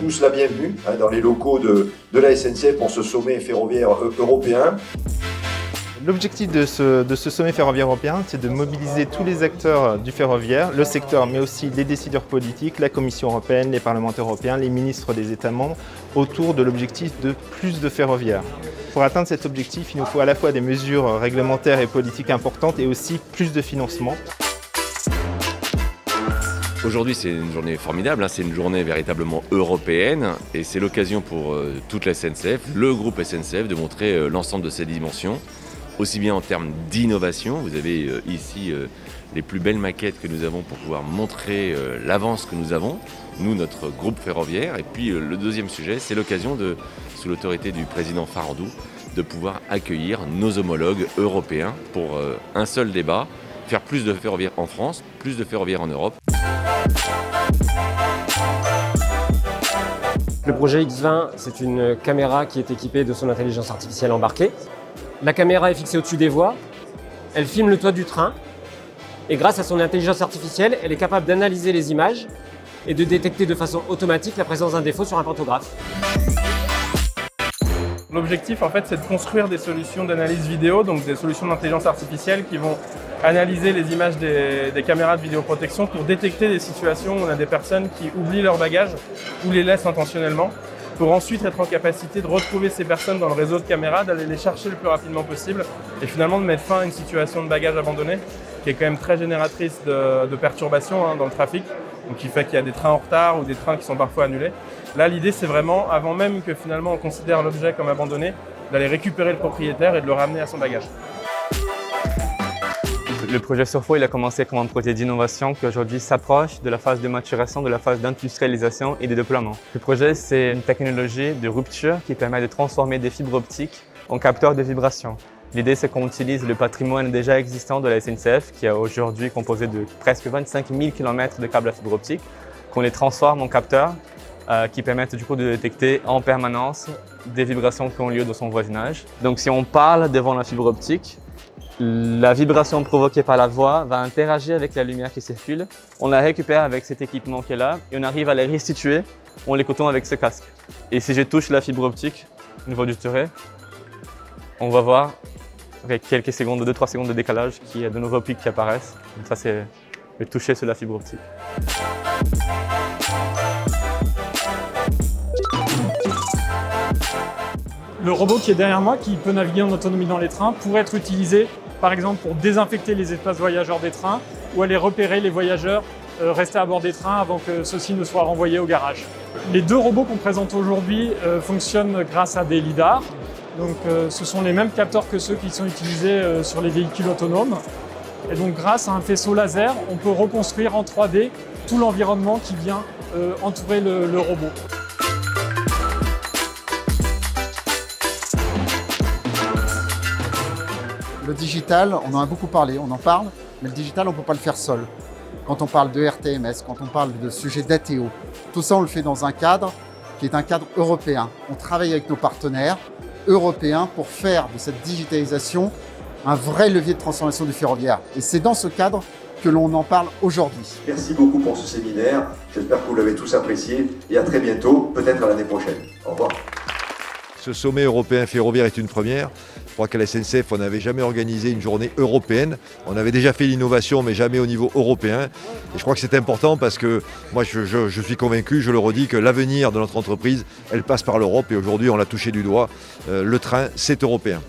tous la bienvenue dans les locaux de la SNCF pour ce sommet ferroviaire européen. L'objectif de ce sommet ferroviaire européen, c'est de mobiliser tous les acteurs du ferroviaire, le secteur, mais aussi les décideurs politiques, la Commission européenne, les parlementaires européens, les ministres des États membres, autour de l'objectif de plus de ferroviaire. Pour atteindre cet objectif, il nous faut à la fois des mesures réglementaires et politiques importantes et aussi plus de financement. Aujourd'hui, c'est une journée formidable, c'est une journée véritablement européenne et c'est l'occasion pour toute la SNCF, le groupe SNCF, de montrer l'ensemble de ses dimensions, aussi bien en termes d'innovation. Vous avez ici les plus belles maquettes que nous avons pour pouvoir montrer l'avance que nous avons, nous, notre groupe ferroviaire. Et puis le deuxième sujet, c'est l'occasion, sous l'autorité du président Farandou, de pouvoir accueillir nos homologues européens pour un seul débat, faire plus de ferroviaire en France, plus de ferroviaire en Europe. Le projet X20, c'est une caméra qui est équipée de son intelligence artificielle embarquée. La caméra est fixée au-dessus des voies, elle filme le toit du train et grâce à son intelligence artificielle, elle est capable d'analyser les images et de détecter de façon automatique la présence d'un défaut sur un pantographe. L'objectif, en fait, c'est de construire des solutions d'analyse vidéo, donc des solutions d'intelligence artificielle qui vont analyser les images des caméras de vidéoprotection pour détecter des situations où on a des personnes qui oublient leur bagage ou les laissent intentionnellement, pour ensuite être en capacité de retrouver ces personnes dans le réseau de caméras, d'aller les chercher le plus rapidement possible et finalement de mettre fin à une situation de bagage abandonné qui est quand même très génératrice de perturbations dans le trafic, donc qui fait qu'il y a des trains en retard ou des trains qui sont parfois annulés. Là, l'idée, c'est vraiment, avant même que finalement on considère l'objet comme abandonné, d'aller récupérer le propriétaire et de le ramener à son bagage. Le projet Surfo, il a commencé comme un projet d'innovation qui aujourd'hui s'approche de la phase de maturation, de la phase d'industrialisation et de déploiement. Le projet, c'est une technologie de rupture qui permet de transformer des fibres optiques en capteurs de vibration. L'idée, c'est qu'on utilise le patrimoine déjà existant de la SNCF, qui est aujourd'hui composé de presque 25 000 km de câbles à fibre optique, qu'on les transforme en capteurs qui permettent du coup de détecter en permanence des vibrations qui ont lieu dans son voisinage. Donc si on parle devant la fibre optique, la vibration provoquée par la voix va interagir avec la lumière qui circule. On la récupère avec cet équipement qui est là et on arrive à la restituer en l'écoutant avec ce casque. Et si je touche la fibre optique au niveau du turret, on va voir avec quelques secondes, 2-3 secondes de décalage, qu'il y a de nouveaux pics qui apparaissent. Donc ça, c'est le toucher sur la fibre optique. Le robot qui est derrière moi, qui peut naviguer en autonomie dans les trains, pourrait être utilisé par exemple pour désinfecter les espaces voyageurs des trains ou aller repérer les voyageurs restés à bord des trains avant que ceux-ci ne soient renvoyés au garage. Les deux robots qu'on présente aujourd'hui fonctionnent grâce à des lidars. Donc, ce sont les mêmes capteurs que ceux qui sont utilisés sur les véhicules autonomes. Et donc grâce à un faisceau laser, on peut reconstruire en 3D tout l'environnement qui vient entourer le robot. Le digital, on en a beaucoup parlé, on en parle, mais le digital, on ne peut pas le faire seul. Quand on parle de RTMS, quand on parle de sujets d'ATO, tout ça, on le fait dans un cadre qui est un cadre européen. On travaille avec nos partenaires européens pour faire de cette digitalisation un vrai levier de transformation du ferroviaire. Et c'est dans ce cadre que l'on en parle aujourd'hui. Merci beaucoup pour ce séminaire. J'espère que vous l'avez tous apprécié et à très bientôt, peut-être à l'année prochaine. Au revoir. Ce sommet européen ferroviaire est une première. Je crois qu'à la SNCF, on n'avait jamais organisé une journée européenne. On avait déjà fait l'innovation, mais jamais au niveau européen. Et je crois que c'est important parce que moi, je suis convaincu, je le redis, que l'avenir de notre entreprise, elle passe par l'Europe. Et aujourd'hui, on l'a touché du doigt. Le train, c'est européen.